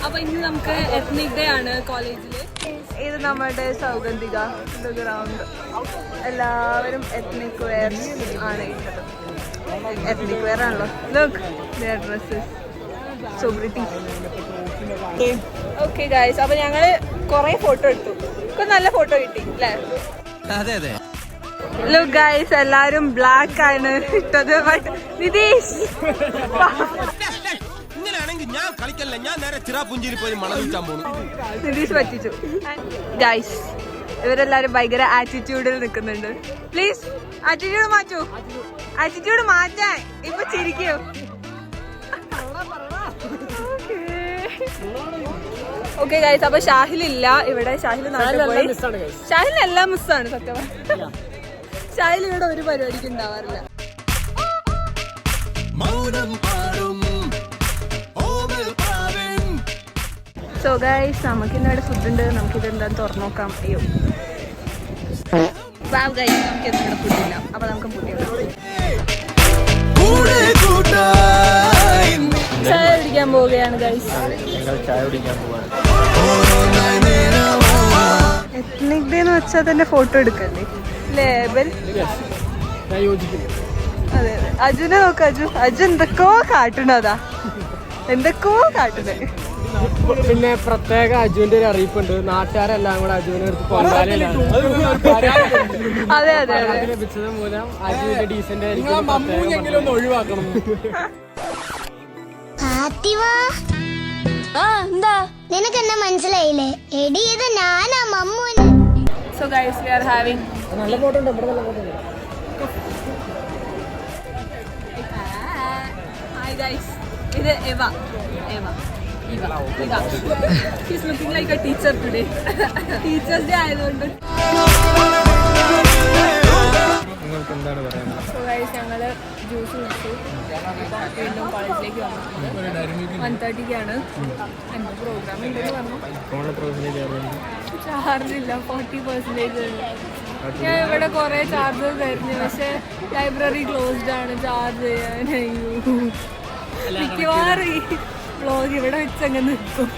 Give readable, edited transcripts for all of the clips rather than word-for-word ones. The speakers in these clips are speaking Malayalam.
അപ്പൊ ഇന്ന് നമുക്ക് എത്നിക് ഡേ ആണ് കോളേജില്. ഇത് നമ്മുടെ സൗഗന്ധിക ഗ്രൗണ്ട്. എല്ലാവരും എത്നിക് വെയർ ആണ് ഇട്ടത്. എത്നിക് വെയർ ആണല്ലോ. Look their dresses so pretty. Okay guys, അപ്പൊ ഞങ്ങള് കൊറേ ഫോട്ടോ എടുത്തു. നല്ല ഫോട്ടോ കിട്ടി അല്ലേ? അതെ അതെ. ലുക്ക് ഗൈസ്, എല്ലാരും ബ്ലാക്ക് ആണ് ഇട്ടത്. ബട്ട് നിതീഷ് ഞാൻ കളിക്കല്ല, ഞാൻ നേരെ ചിറാപുഞ്ചിയിൽ പോയി മണം വിൽക്കാൻ പോകുന്നു. നിതീഷ് പറ്റിച്ചു. ഗൈസ്, ഇവരെല്ലാരും ഭയങ്കര ആറ്റിറ്റ്യൂഡിൽ നിൽക്കുന്നുണ്ട്. പ്ലീസ് ആറ്റിറ്റ്യൂഡ് മാറ്റൂ. ആറ്റിറ്റ്യൂഡ് മാറ്റാൻ ഇപ്പൊ ചിരിക്കൂ. ഓക്കെ ഗൈസ്, അപ്പൊ ഷാഹിലില്ല ഇവിടെ. ഷാഹിൽ നാട്ടിൽ പോയി. ഷാഹിലിന് എല്ലാം മിസ്സാണ് സത്യം. ഷാഹിൽ ഇവിടെ ഒരു പരിപാടിക്ക് ഉണ്ടാവാറില്ല. സോ ഗൈസ്, നമുക്കിന്നിവിടെ ഫുഡ് ഉണ്ട്. നമുക്കിത് എന്താന്ന് തുറന്നു നോക്കാം. അയ്യോ വാവ് ഗൈസ്, നമുക്ക് ഇവിടെ ഫുഡില്ല. അപ്പൊ നമുക്ക് ഫുഡ് ചായ കുടിക്കാൻ പോവുകയാണ് ഗൈസ്. എത്നിക് ഡേ എന്ന് വെച്ചാൽ തന്നെ ഫോട്ടോ എടുക്കല്ലേ? ലേബൽ. അതെ അതെ. അജുനെ നോക്ക്. അജു എന്തൊക്കെയോ കാട്ടണതാ, എന്തൊക്കെയോ കാട്ടുന്നത്. പിന്നെ പ്രത്യേക അജുവിന്റെ ഒരു അറിയിപ്പുണ്ട്. നാട്ടുകാരെല്ലാം കൂടെ അജുവിനെ അതെ അതെ ലഭിച്ചത് മൂലം അജുവിന്റെ ഡീസന്റ് ആയിരിക്കും ഒഴിവാക്കണം. നിനക്ക് എന്നെ മനസ്സിലായില്ലേ? എടി ഇത് ഞാനാ മമ്മൂന്. So guys, we are having നല്ല ഫോട്ടോ ഉണ്ട്. ഇവിടെ നല്ല ഫോട്ടോ ഉണ്ട്. ഹായ് ഗൈസ്, ഇത് എവ. She's looking like a teacher today. Teachers Day ആയതുകൊണ്ട്. നിങ്ങൾക്ക് എന്താണ് പറയുന്നത്? സോ ഗൈസ്, ഞങ്ങള് ജ്യൂസ് കുടിച്ചു. വീണ്ടും കോളേജിലേക്ക് വന്നു. 1:30 എന്റെ പ്രോഗ്രാം ഉണ്ടെന്ന് പറഞ്ഞു. ചാർജില്ല, 40% ഞാൻ ഇവിടെ കുറെ ചാർജർ തരുന്നു. പക്ഷെ ലൈബ്രറി ക്ലോസ്ഡ് ആണ്. ചാർജ് ചെയ്യാൻ മിക്കവാറും ഈ വ്ളോഗ് ഇവിടെ വെച്ചങ്ങ് നിൽക്കും.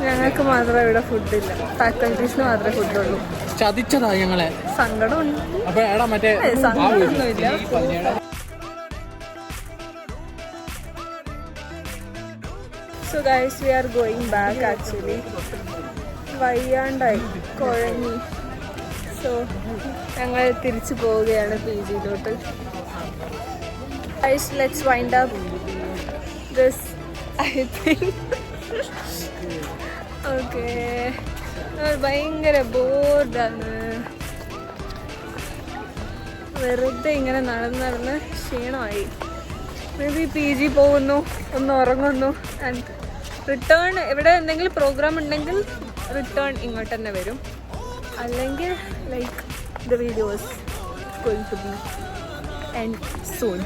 ഞങ്ങൾക്ക് മാത്രമേ ഇവിടെ ഫുഡില്ല. ഫാക്കൽറ്റീസിന് മാത്രമേ ഫുഡുള്ളൂ. ചതിച്ചതാ ഞങ്ങളെ. സങ്കടമുണ്ട്. സങ്കടമൊന്നുമില്ല. So guys, we are going back actually. വയ്യാണ്ടായി, കുഴങ്ങി. സോ ഞങ്ങൾ തിരിച്ചു പോവുകയാണ് PG-ലോട്ട്. Guys, let's wind up this, I think. Okay. ഭയങ്കര ബോർഡാണ്. വെറുതെ ഇങ്ങനെ നടന്ന് ക്ഷീണമായി. മേ ബി PG പോകുന്നു, ഒന്ന് ഉറങ്ങുന്നു. ആൻഡ് റിട്ടേൺ ഇവിടെ എന്തെങ്കിലും പ്രോഗ്രാം ഉണ്ടെങ്കിൽ റിട്ടേൺ ഇങ്ങോട്ട് തന്നെ വരും. അല്ലെങ്കിൽ like the videos going to be end soon.